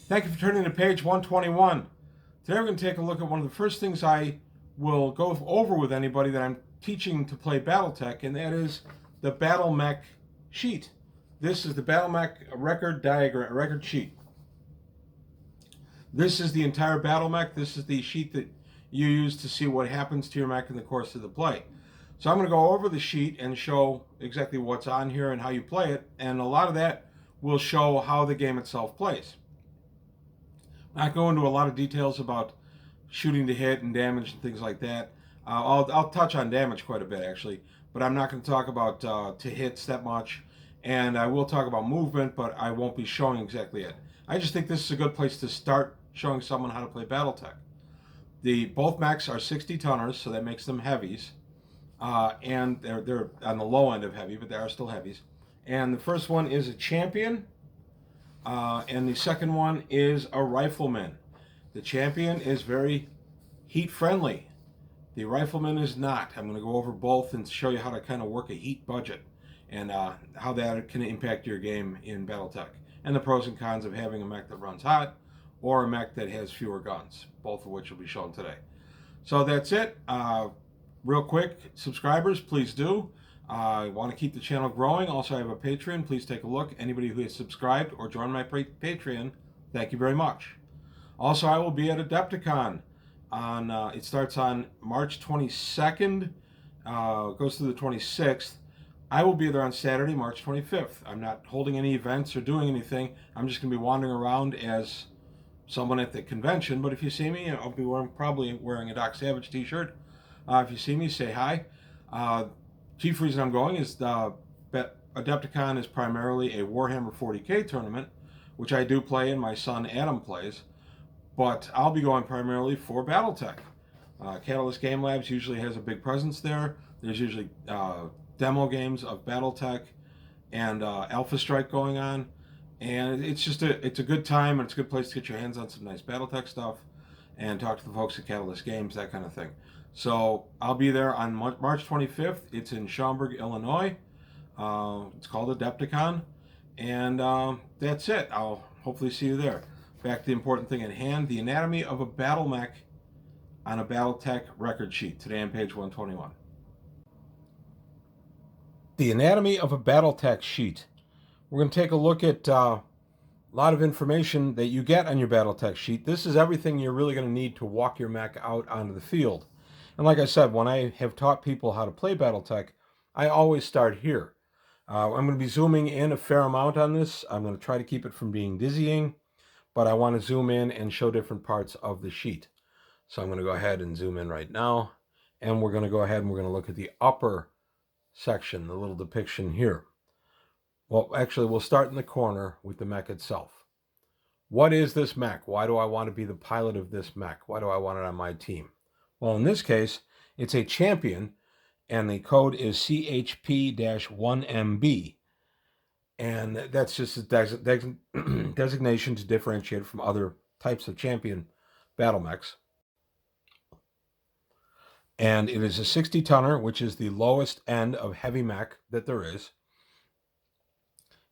Thank you for turning to page 121. Today we're going to take a look at one of the first things I will go over with anybody that I'm teaching to play Battletech, and that is the Battlemech sheet. This is the Battlemech record sheet. This is the entire Battlemech. This is the sheet that you use to see what happens to your mech in the course of the play. So I'm going to go over the sheet and show exactly what's on here and how you play it, and a lot of that will show how the game itself plays. Not go into a lot of details about shooting to hit and damage and things like that. I'll touch on damage quite a bit actually, but I'm not going to talk about to hits that much. And I will talk about movement, but I won't be showing exactly it. I just think this is a good place to start showing someone how to play Battletech. Both mechs are 60 tonners, so that makes them heavies, and they're on the low end of heavy, but they are still heavies. And the first one is a champion. And the second one is a Rifleman. The champion is very heat friendly. The Rifleman is not. I'm going to go over both and show you how to kind of work a heat budget and how that can impact your game in Battletech, and the pros and cons of having a mech that runs hot or a mech that has fewer guns, both of which will be shown today. So that's it. Real quick, subscribers, please do. I want to keep the channel growing. Also, I have a Patreon. Please take a look. Anybody who has subscribed or joined my Patreon, thank you very much. Also, I will be at Adepticon. It starts on March 22nd, goes through the 26th. I will be there on Saturday, March 25th. I'm not holding any events or doing anything. I'm just going to be wandering around as someone at the convention. But if you see me, I'll be probably wearing a Doc Savage t-shirt. If you see me, say hi. Chief reason I'm going is Adepticon is primarily a Warhammer 40k tournament, which I do play and my son Adam plays, but I'll be going primarily for Battletech. Catalyst Game Labs usually has a big presence there. There's usually demo games of Battletech and Alpha Strike going on, and it's a good time, and it's a good place to get your hands on some nice Battletech stuff and talk to the folks at Catalyst Games, that kind of thing. So I'll be there on March 25th. It's in Schaumburg, Illinois. It's called Adepticon. And that's it. I'll hopefully see you there. Back to the important thing at hand, the anatomy of a Battlemech on a Battletech record sheet. Today on page 121. The anatomy of a Battletech sheet. We're going to take a look at a lot of information that you get on your Battletech sheet. This is everything you're really going to need to walk your mech out onto the field. And like I said, when I have taught people how to play Battletech, I always start here. I'm going to be zooming in a fair amount on this. I'm going to try to keep it from being dizzying, but I want to zoom in and show different parts of the sheet. So I'm going to go ahead and zoom in right now, and we're going to go ahead and we're going to look at the upper section, the little depiction here. Well, actually, we'll start in the corner with the mech itself. What is this mech? Why do I want to be the pilot of this mech? Why do I want it on my team? Well, in this case, it's a champion, and the code is CHP-1MB. And that's just a designation to differentiate from other types of champion battle mechs. And it is a 60-tonner, which is the lowest end of heavy mech that there is.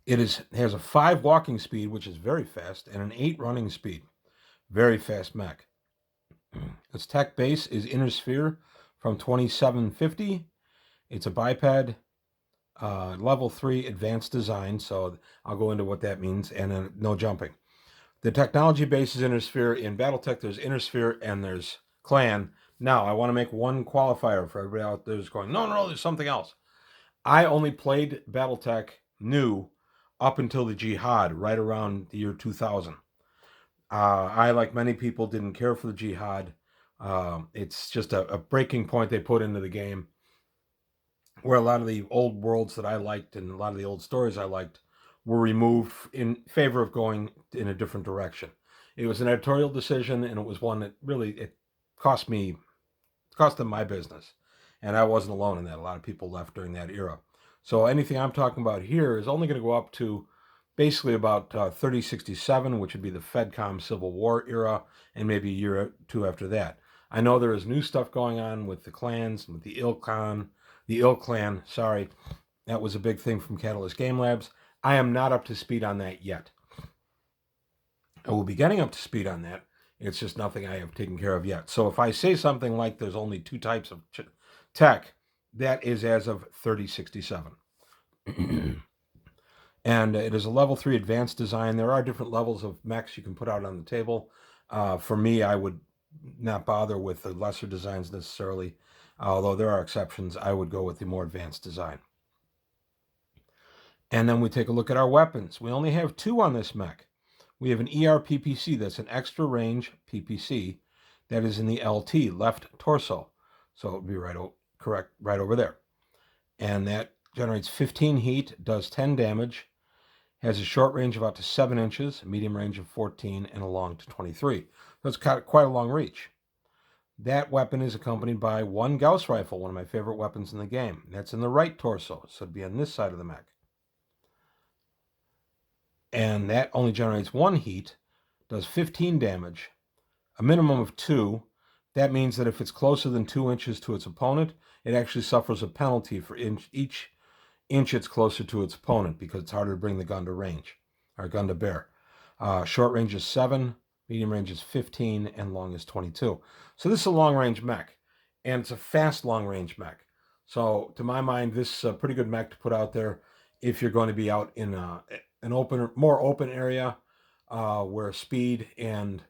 It has a 5 walking speed, which is very fast, and an 8 running speed. Very fast mech. Its tech base is Inner Sphere from 2750. It's a biped, level 3 advanced design, so I'll go into what that means, and no jumping. The technology base is Inner Sphere. In Battletech, there's Inner Sphere and there's Clan. Now, I want to make one qualifier for everybody out there who's going, no, there's something else. I only played Battletech new up until the Jihad, right around the year 2000. I, like many people, didn't care for the Jihad. It's just a breaking point they put into the game where a lot of the old worlds that I liked and a lot of the old stories I liked were removed in favor of going in a different direction. It was an editorial decision, and it was one that really, it cost them my business. And I wasn't alone in that. A lot of people left during that era. So anything I'm talking about here is only going to go up to basically about 3067, which would be the FedCom Civil War era, and maybe a year or two after that. I know there is new stuff going on with the clans, with the Ill Clan, sorry. That was a big thing from Catalyst Game Labs. I am not up to speed on that yet. I will be getting up to speed on that. It's just nothing I have taken care of yet. So if I say something like there's only 2 types of tech, that is as of 3067. And it is a level 3 advanced design. There are different levels of mechs you can put out on the table. For me, I would not bother with the lesser designs necessarily, although there are exceptions. I would go with the more advanced design. And then we take a look at our weapons. We only have 2 on this mech. We have an ER-PPC, that's an extra range PPC, that is in the LT, left torso. So it would be right over there. And that generates 15 heat, does 10 damage, has a short range of up to 7 inches, a medium range of 14, and a long to 23. So it's got quite a long reach. That weapon is accompanied by 1 Gauss rifle, one of my favorite weapons in the game. That's in the right torso, so it'd be on this side of the mech. And that only generates 1 heat, does 15 damage, a minimum of 2. That means that if it's closer than 2 inches to its opponent, it actually suffers a penalty for each inch it's closer to its opponent, because it's harder to bring the gun to range, or gun to bear. Short range is 7, medium range is 15, and long is 22. So this is a long-range mech, and it's a fast long-range mech. So to my mind, this is a pretty good mech to put out there if you're going to be out in an more open area where speed and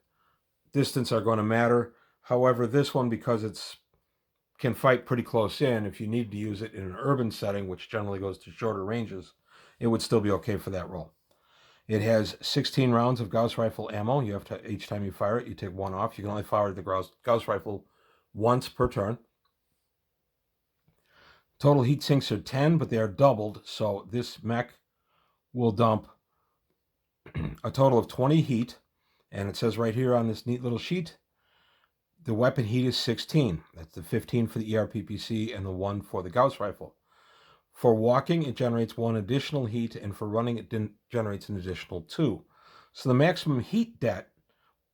distance are going to matter. However, this one, because it's can fight pretty close in, if you need to use it in an urban setting, which generally goes to shorter ranges, it would still be okay for that role. It has 16 rounds of Gauss rifle ammo. You have to, each time you fire it, you take 1 off. You can only fire the Gauss rifle once per turn. Total heat sinks are 10, but they are doubled, so this mech will dump a total of 20 heat, and it says right here on this neat little sheet, the weapon heat is 16. That's the 15 for the ER-PPC and the 1 for the Gauss rifle. For walking, it generates 1 additional heat, and for running, it generates an additional 2. So the maximum heat det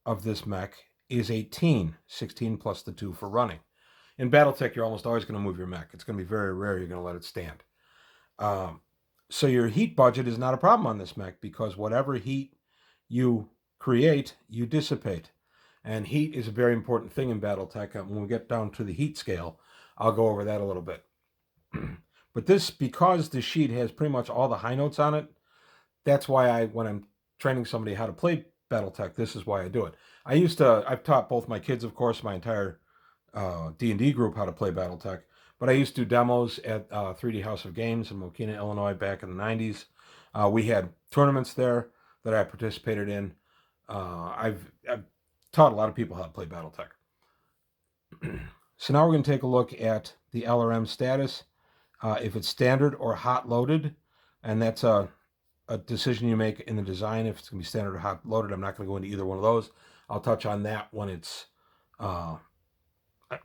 of this mech is 18, 16 plus the 2 for running. In Battletech, you're almost always going to move your mech. It's going to be very rare you're going to let it stand. So your heat budget is not a problem on this mech, because whatever heat you create, you dissipate. And heat is a very important thing in Battletech. When we get down to the heat scale, I'll go over that a little bit. But this, because the sheet has pretty much all the high notes on it, that's why when I'm training somebody how to play Battletech, this is why I do it. I've taught both my kids, of course, my entire D&D group how to play Battletech, but I used to do demos at 3D House of Games in Mokina, Illinois back in the 90s. We had tournaments there that I participated in. I've taught a lot of people how to play Battletech. So now we're going to take a look at the LRM status. If it's standard or hot loaded, and that's a decision you make in the design, if it's going to be standard or hot loaded. I'm not going to go into either one of those. I'll touch on that when it's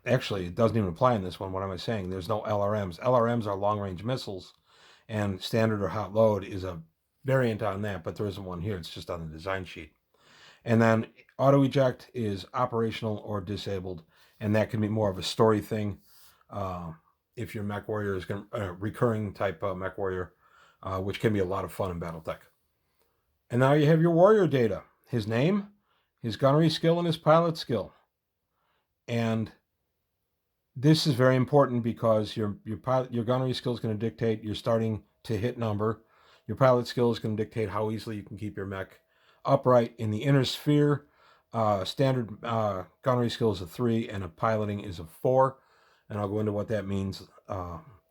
actually, it doesn't even apply in this one. What am I saying? There's no LRMs. LRMs are long-range missiles, and standard or hot load is a variant on that, but there isn't one here. It's just on the design sheet. And then auto eject is operational or disabled, and that can be more of a story thing. If your mech warrior is a recurring type mech warrior, which can be a lot of fun in Battletech. And now you have your warrior data: his name, his gunnery skill, and his pilot skill. And this is very important, because your gunnery skill is going to dictate your starting to hit number. Your pilot skill is going to dictate how easily you can keep your mech upright in the inner sphere. Standard gunnery skill is a 3, and a piloting is a 4. And I'll go into what that means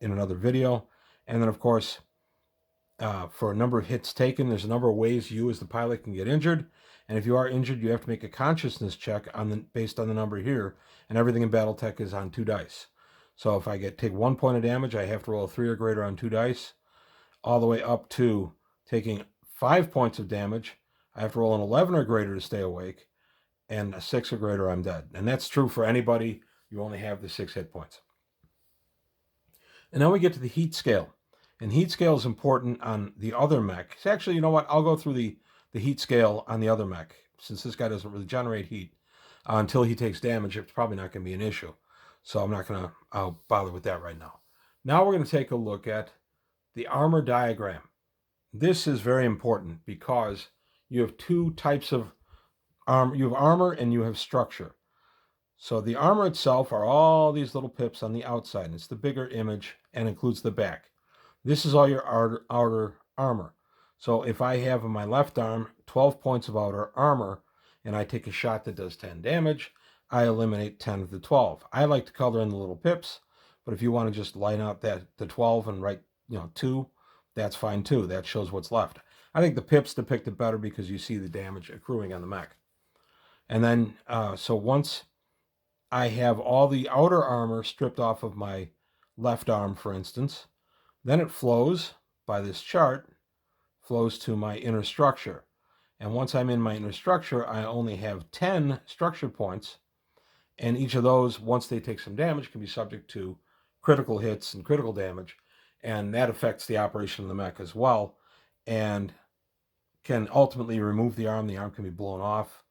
in another video. And then, of course, for a number of hits taken, there's a number of ways you as the pilot can get injured. And if you are injured, you have to make a consciousness check based on the number here. And everything in Battletech is on 2 dice. So if I take 1 point of damage, I have to roll a 3 or greater on 2 dice, all the way up to taking 5 points of damage. I have to roll an 11 or greater to stay awake, and a 6 or greater, I'm dead. And that's true for anybody. You only have the 6 hit points. And now we get to the heat scale. And heat scale is important on the other mech. So actually, you know what? I'll go through the heat scale on the other mech, since this guy doesn't really generate heat until he takes damage. It's probably not going to be an issue. So I'm not going to bother with that right now. Now we're going to take a look at the armor diagram. This is very important, because you have 2 types of You have armor and you have structure. So the armor itself are all these little pips on the outside, and it's the bigger image and includes the back. This is all your outer armor. So if I have in my left arm 12 points of outer armor, and I take a shot that does 10 damage, I eliminate 10 of the 12. I like to color in the little pips, but if you want to just line out the 12 and write 2, that's fine too. That shows what's left. I think the pips depict it better because you see the damage accruing on the mech. And then, so once I have all the outer armor stripped off of my left arm, for instance, then it flows by this chart, flows to my inner structure. And once I'm in my inner structure, I only have 10 structure points. And each of those, once they take some damage, can be subject to critical hits and critical damage. And that affects the operation of the mech as well. And can ultimately remove the arm. The arm can be blown off.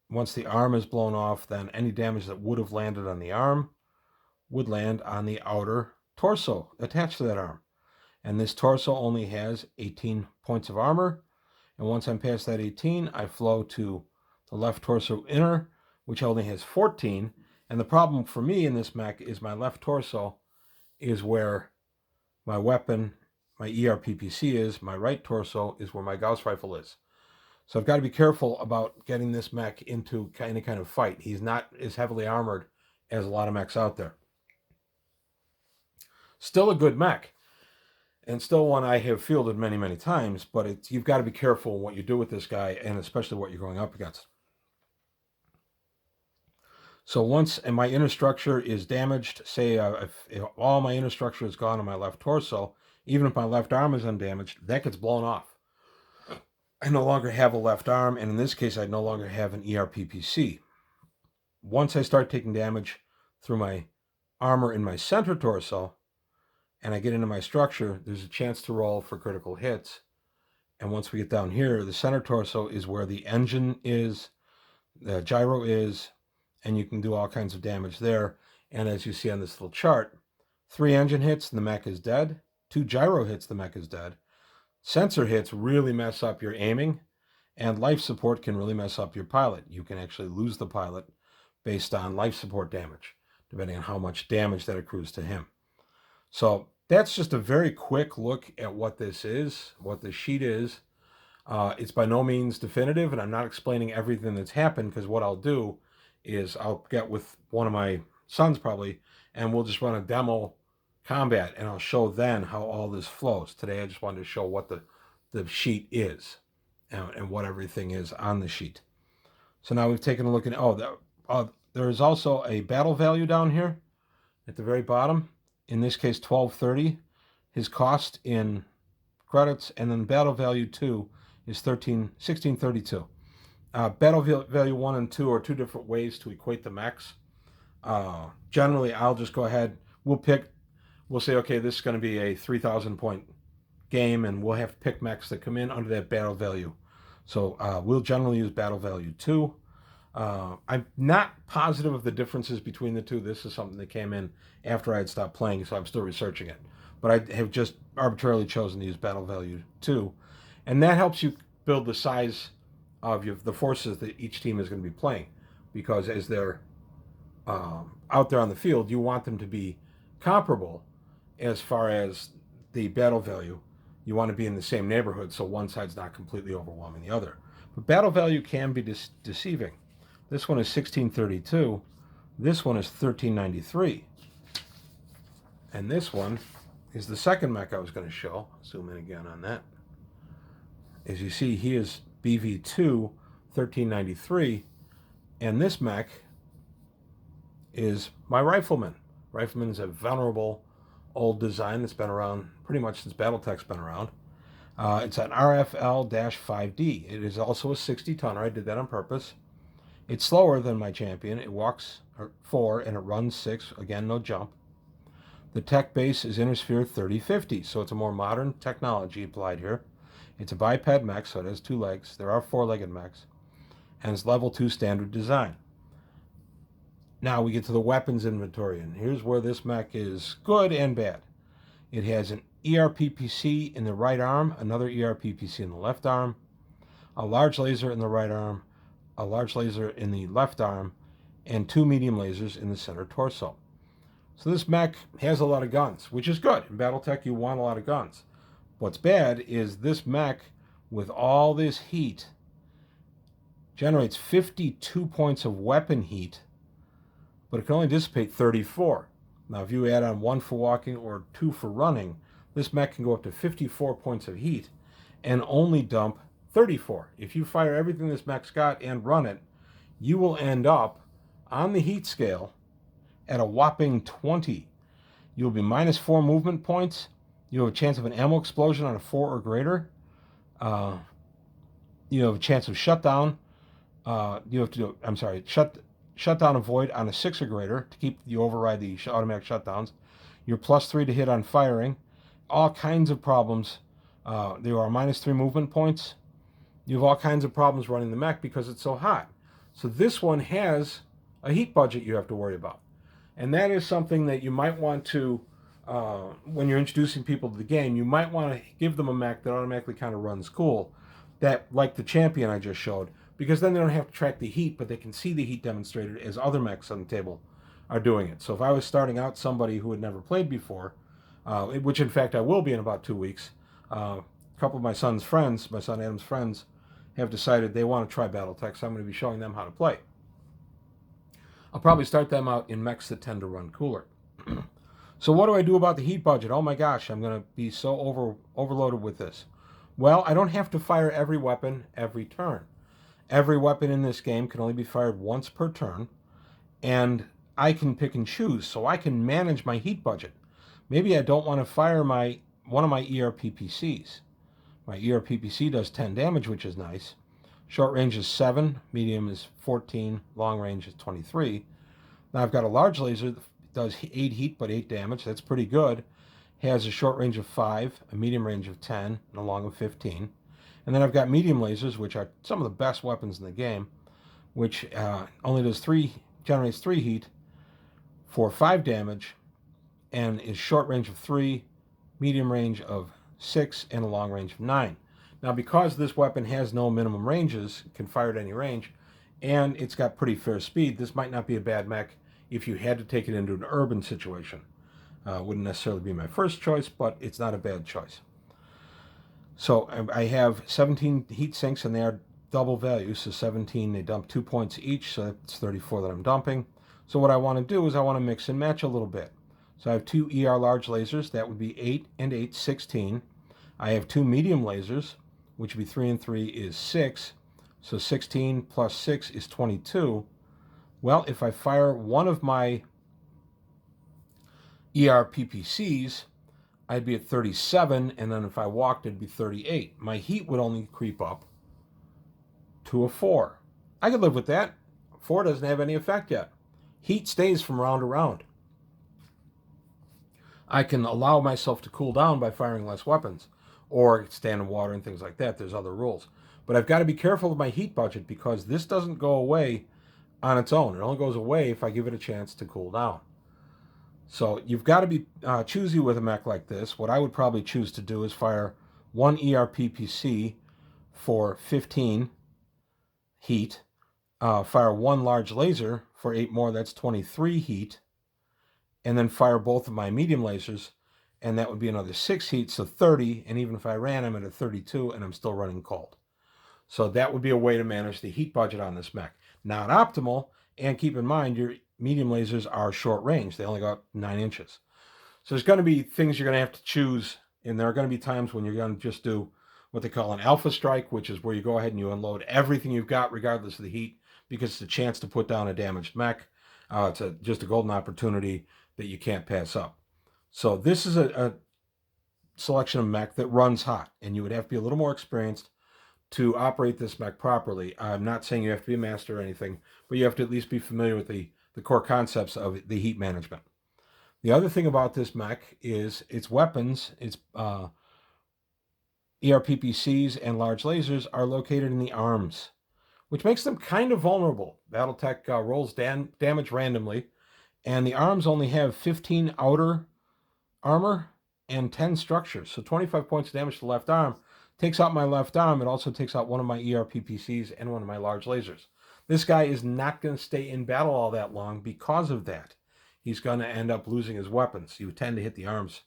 Once the arm is blown off, then any damage that would have landed on the arm would land on the outer torso attached to that arm. And this torso only has 18 points of armor. And once I'm past that 18, I flow to the left torso inner, which only has 14. And the problem for me in this mech is my left torso is where my weapon, my ERPPC is. My right torso is where my Gauss rifle is. So I've got to be careful about getting this mech into any kind of fight. He's not as heavily armored as a lot of mechs out there. Still a good mech, and still one I have fielded many, many times, but you've got to be careful what you do with this guy, and especially what you're going up against. So once my inner structure is damaged, say if all my inner structure is gone on my left torso, even if my left arm is undamaged, that gets blown off. I no longer have a left arm, and in this case, I no longer have an ERPPC. Once I start taking damage through my armor in my center torso, and I get into my structure, there's a chance to roll for critical hits. And once we get down here, the center torso is where the engine is, the gyro is, and you can do all kinds of damage there. And as you see on this little chart, 3 engine hits, the mech is dead. 2 gyro hits, the mech is dead. Sensor hits really mess up your aiming, and life support can really mess up your pilot. You can actually lose the pilot based on life support damage, depending on how much damage that accrues to him. So that's just a very quick look at what this is, what the sheet is. It's by no means definitive, and I'm not explaining everything that's happened, because what I'll do is I'll get with one of my sons probably, and we'll just run a demo combat, and I'll show then how all this flows. Today I just wanted to show what the sheet is and what everything is on the sheet. So now we've taken a look at, there is also a battle value down here at the very bottom. In this case, 1230, his cost in credits, and then battle value 2 is 1632. Battle value 1 and 2 are 2 different ways to equate the mechs. Generally, I'll just go ahead, we'll say, okay, this is going to be a 3,000 point game, and we'll have to pick mechs that come in under that battle value. So we'll generally use battle value 2. I'm not positive of the differences between the two. This is something that came in after I had stopped playing, so I'm still researching it. But I have just arbitrarily chosen to use battle value 2. And that helps you build the size of the forces that each team is going to be playing. Because as they're out there on the field, you want them to be comparable as far as the battle value. You want to be in the same neighborhood, so one side's not completely overwhelming the other. But battle value can be deceiving. This one is 1632. This one is 1393. And this one is the second mech I was going to show. Zoom in again on that. As you see, he is BV2 1393. And this mech is my Rifleman. Rifleman is a venerable old design that's been around pretty much since Battletech's been around. It's an RFL-5D. It is also a 60 tonner. I did that on purpose. It's slower than my Champion. It walks 4 and it runs 6. Again, no jump. The tech base is Intersphere 3050, so it's a more modern technology applied here. It's a biped mech, so it has 2 legs. There are 4-legged mechs. And it's level 2 standard design. Now we get to the weapons inventory, and here's where this mech is good and bad. It has an ERPPC in the right arm, another ERPPC in the left arm, a large laser in the right arm, a large laser in the left arm, and 2 medium lasers in the center torso. So this mech has a lot of guns, which is good. In Battletech, you want a lot of guns. What's bad is this mech, with all this heat, generates 52 points of weapon heat, but it can only dissipate 34. Now, if you add on 1 for walking or 2 for running, this mech can go up to 54 points of heat and only dump 34. If you fire everything this mech's got and run it, you will end up on the heat scale at a whopping 20. You'll be minus 4 movement points. You have a chance of an ammo explosion on a 4 or greater. You have a chance of shutdown. Shut down a void on a 6 or greater to keep you override the automatic shutdowns. You're plus 3 to hit on firing. All kinds of problems. There are minus 3 movement points. You have all kinds of problems running the mech because it's so hot. So this one has a heat budget you have to worry about. And that is something that you might want to, when you're introducing people to the game, you might want to give them a mech that automatically kind of runs cool, that like the champion I just showed, because then they don't have to track the heat, but they can see the heat demonstrated as other mechs on the table are doing it. So if I was starting out somebody who had never played before, which in fact I will be in about 2 weeks, a couple of my son's friends, my son Adam's friends, have decided they want to try Battletech, so I'm going to be showing them how to play. I'll probably start them out in mechs that tend to run cooler. So what do I do about the heat budget? Oh my gosh, I'm going to be so overloaded with this. Well, I don't have to fire every weapon every turn. Every weapon in this game can only be fired once per turn, and I can pick and choose, so I can manage my heat budget. Maybe I don't want to fire one of my ERPPCs. My ERPPC does 10 damage, which is nice. Short range is 7, medium is 14, long range is 23. Now I've got a large laser that does 8 heat but 8 damage. That's pretty good. Has a short range of 5, a medium range of 10, and a long of 15. And then I've got medium lasers, which are some of the best weapons in the game, which generates 3 heat for 5 damage, and is short range of 3, medium range of 6, and a long range of 9. Now, because this weapon has no minimum ranges, it can fire at any range, and it's got pretty fair speed, this might not be a bad mech if you had to take it into an urban situation. Wouldn't necessarily be my first choice, but it's not a bad choice. So I have 17 heat sinks, and they are double value, so 17, they dump 2 points each, so that's 34 that I'm dumping. So what I want to do is I want to mix and match a little bit. So I have 2 ER large lasers, that would be 8 and 8, 16. I have 2 medium lasers, which would be 3 and 3 is 6. So 16 plus 6 is 22. Well, if I fire one of my ERPPCs, I'd be at 37, and then if I walked, it'd be 38. My heat would only creep up to a 4. I could live with that. 4 doesn't have any effect yet. Heat stays from round to round. I can allow myself to cool down by firing less weapons, or stand in water and things like that. There's other rules. But I've got to be careful of my heat budget, because this doesn't go away on its own. It only goes away if I give it a chance to cool down. So you've got to be choosy with a mech like this. What I would probably choose to do is fire 1 ERPPC for 15 heat, fire 1 large laser for 8 more, that's 23 heat, and then fire both of my medium lasers, and that would be another 6 heat, so 30, and even if I ran, I'm at a 32, and I'm still running cold. So that would be a way to manage the heat budget on this mech. Not optimal, and keep in mind, your medium lasers are short range. They only go up 9 inches. So there's going to be things you're going to have to choose, and there are going to be times when you're going to just do what they call an alpha strike, which is where you go ahead and you unload everything you've got regardless of the heat, because it's a chance to put down a damaged mech. It's just a golden opportunity that you can't pass up. So this is a selection of mech that runs hot, and you would have to be a little more experienced to operate this mech properly. I'm not saying you have to be a master or anything, but you have to at least be familiar with the core concepts of the heat management. The other thing about this mech is its weapons, its ERPPCs and large lasers are located in the arms, which makes them kind of vulnerable. Battletech rolls damage randomly, and the arms only have 15 outer armor and 10 structures. So 25 points of damage to the left arm takes out my left arm. It also takes out one of my ERPPCs and one of my large lasers. This guy is not going to stay in battle all that long because of that. He's going to end up losing his weapons. You tend to hit the arms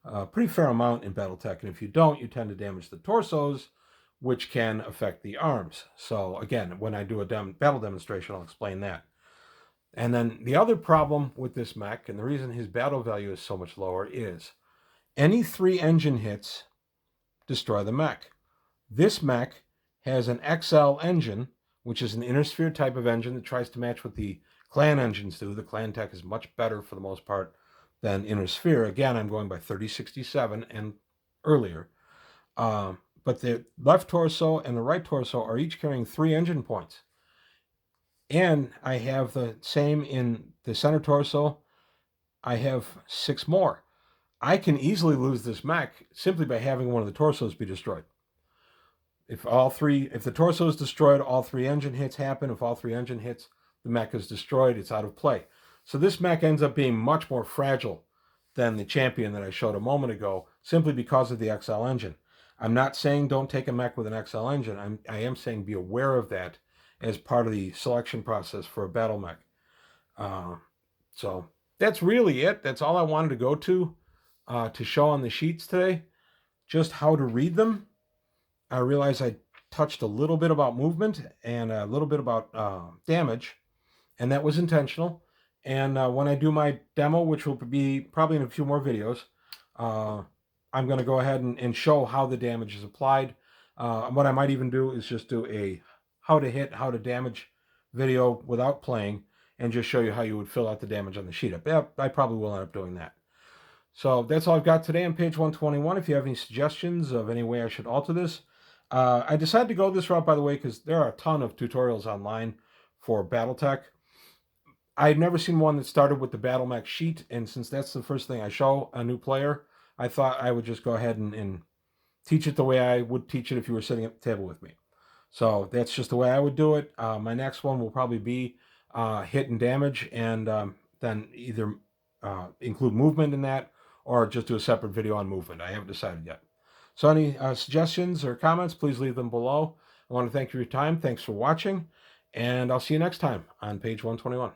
a pretty fair amount in Battletech, and if you don't, you tend to damage the torsos, which can affect the arms. So again, when I do a battle demonstration, I'll explain that. And then the other problem with this mech, and the reason his battle value is so much lower, is any 3 engine hits destroy the mech. This mech has an XL engine, which is an inner sphere type of engine that tries to match what the clan engines do. The clan tech is much better for the most part than inner sphere. Again, I'm going by 3067 and earlier. But the left torso and the right torso are each carrying 3 engine points. And I have the same in the center torso. I have 6 more. I can easily lose this mech simply by having one of the torsos be destroyed. If the torso is destroyed, all 3 engine hits happen. If all 3 engine hits, the mech is destroyed. It's out of play. So this mech ends up being much more fragile than the champion that I showed a moment ago, simply because of the XL engine. I'm not saying don't take a mech with an XL engine. I am saying be aware of that as part of the selection process for a battle mech. So that's really it. That's all I wanted to go to show on the sheets today. Just how to read them. I realized I touched a little bit about movement and a little bit about damage, and that was intentional. And when I do my demo, which will be probably in a few more videos, I'm going to go ahead and show how the damage is applied. What I might even do is just do a how to hit, how to damage video without playing, and just show you how you would fill out the damage on the sheet. I probably will end up doing that. So that's all I've got today on page 121. If you have any suggestions of any way I should alter this, I decided to go this route, by the way, because there are a ton of tutorials online for Battletech. I'd never seen one that started with the Battlemech sheet, and since that's the first thing I show a new player, I thought I would just go ahead and teach it the way I would teach it if you were sitting at the table with me. So that's just the way I would do it. My next one will probably be hit and damage, and then either include movement in that, or just do a separate video on movement. I haven't decided yet. So any suggestions or comments, please leave them below. I want to thank you for your time. Thanks for watching, and I'll see you next time on page 121.